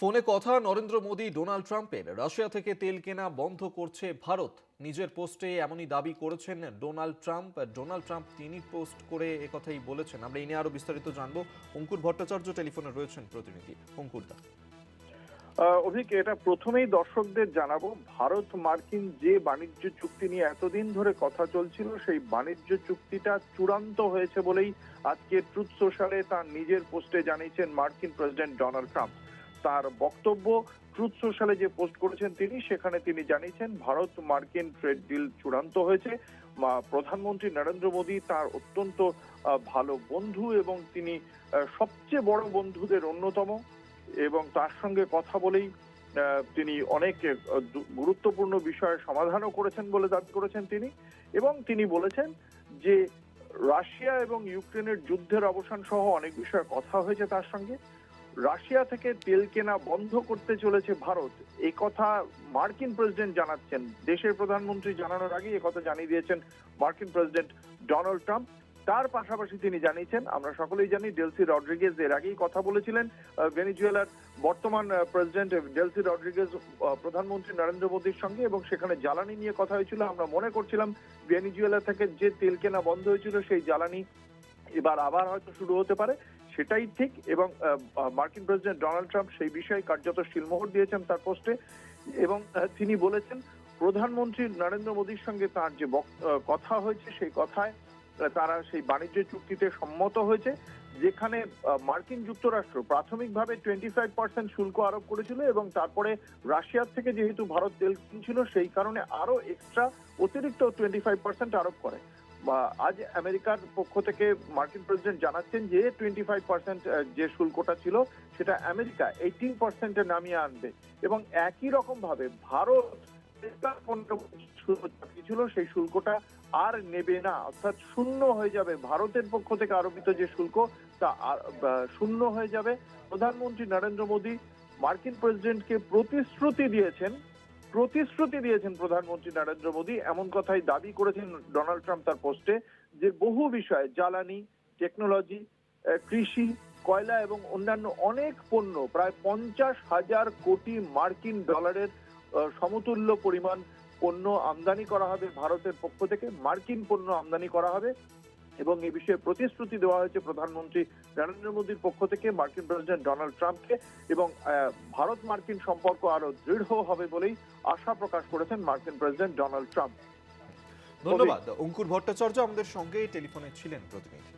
ফোনে কথা নরেন্দ্র মোদী ডোনাল্ড ট্রাম্পের রাশিয়া থেকে তেল কেনা বন্ধ করছে ভারত। নিজের পোস্টে এমনই দাবি করেছেন ডোনাল্ড ট্রাম্প তিনি পোস্ট করে একথাই বলেছেন। আমরা এই নিয়ে আরো বিস্তারিত জানবো। অঙ্কুর ভট্টাচার্য টেলিফোনে রয়েছেন প্রতিনিধি। অঙ্কুর দা, অভিক, এটা প্রথমেই দর্শকদের জানাবো, ভারত মার্কিন যে বাণিজ্য চুক্তি নিয়ে এতদিন ধরে কথা চলছিল সেই বাণিজ্য চুক্তিটা চূড়ান্ত হয়েছে বলেই আজকে ট্রুথ সোশ্যালে তার নিজের পোস্টে জানিয়েছেন মার্কিন প্রেসিডেন্ট ডোনাল্ড ট্রাম্প। তার বক্তব্য ট্রুথ সোশ্যালে যে পোস্ট করেছেন তিনি, সেখানে তিনি জানিয়েছেন ভারত মার্কিন ট্রেড ডিল চূড়ান্ত হয়েছে। প্রধানমন্ত্রী নরেন্দ্র মোদী তার অত্যন্ত ভালো বন্ধু এবং তিনি সবচেয়ে বড় বন্ধুদের অন্যতম, এবং তার সঙ্গে কথা বলেই তিনি অনেক গুরুত্বপূর্ণ বিষয়ের সমাধানও করেছেন বলে দাবি করেছেন তিনি। এবং তিনি বলেছেন যে রাশিয়া এবং ইউক্রেনের যুদ্ধের অবসান সহ অনেক বিষয়ে কথা হয়েছে তার সঙ্গে। রাশিয়া থেকে তেল কেনা বন্ধ করতে চলেছে ভারত, এই কথা মার্কিন প্রেসিডেন্ট জানাচ্ছেন। দেশের প্রধানমন্ত্রী জানানোর আগে এই কথা জানিয়ে দিয়েছেন মার্কিন প্রেসিডেন্ট ডোনাল্ড ট্রাম্প। তার পাশাপাশি তিনি জানিয়েছেন, আমরা সকলেই জানি ডেলসি রড্রিগেজ এর আগেই কথা বলেছিলেন ভেনেজুয়েলার বর্তমান প্রেসিডেন্ট ডেলসি রড্রিগেজ প্রধানমন্ত্রী নরেন্দ্র মোদীর সঙ্গে, এবং সেখানে জ্বালানি নিয়ে কথা হয়েছিল। আমরা মনে করছিলাম ভেনেজুয়েলা থেকে যে তেল কেনা বন্ধ হয়েছিল সেই জ্বালানি এবার আবার হয়তো শুরু হতে পারে, সেটাই ঠিক। এবং মার্কিন প্রেসিডেন্ট ডোনাল্ড ট্রাম্প সেই বিষয়ে কার্যত শিলমোহর দিয়েছেন তার পোস্টে। এবং তিনি বলেছেন প্রধানমন্ত্রী নরেন্দ্র মোদীর সঙ্গে তার যে কথা হয়েছে সেই কথায় তারা সেই বাণিজ্য চুক্তিতে সম্মত হয়েছে, যেখানে মার্কিন যুক্তরাষ্ট্র প্রাথমিকভাবে 25% শুল্ক আরোপ করেছিল, এবং তারপরে রাশিয়ার থেকে যেহেতু ভারত তেল কিনছিল সেই কারণে আরো এক্সট্রা অতিরিক্ত 25% আরোপ করে। আজ আমেরিকার পক্ষ থেকে মার্কিন প্রেসিডেন্ট জানাচ্ছেন যে 25% যে শুল্কটা ছিল সেটা আমেরিকা 18% নামিয়ে আনবে, এবং একই রকম ভাবে ভারত ছিল সেই শুল্কটা আর নেবে না, অর্থাৎ শূন্য হয়ে যাবে। ভারতের পক্ষ থেকে আরোপিত যে শুল্ক তা শূন্য হয়ে যাবে। প্রধানমন্ত্রী নরেন্দ্র মোদী মার্কিন প্রেসিডেন্টকে প্রতিশ্রুতি দিয়েছেন প্রধানমন্ত্রী নরেন্দ্র মোদী, এমন কথাই দাবি করেছেন ডোনাল্ড ট্রাম্প তার পোস্টে, যে বহু বিষয়ে জ্বালানি, টেকনোলজি, কৃষি, কয়লা এবং অন্যান্য অনেক পণ্য, প্রায় 50,000 কোটি মার্কিন ডলারের সমতুল্য পরিমাণ পণ্য আমদানি করা হবে ভারতের পক্ষ থেকে, মার্কিন পণ্য আমদানি করা হবে। এবং এই বিষয়ে প্রতিশ্রুতি দেওয়া হয়েছে প্রধানমন্ত্রী নরেন্দ্র মোদীর পক্ষ থেকে মার্কিন প্রেসিডেন্ট ডোনাল্ড ট্রাম্পকে, এবং ভারত মার্কিন সম্পর্ক আরো দৃঢ় হবে বলেই আশা প্রকাশ করেছেন মার্কিন প্রেসিডেন্ট ডোনাল্ড ট্রাম্প। ধন্যবাদ। অঙ্কুর ভট্টাচার্য আমাদের সঙ্গে টেলিফোনে ছিলেন প্রতিনিধি।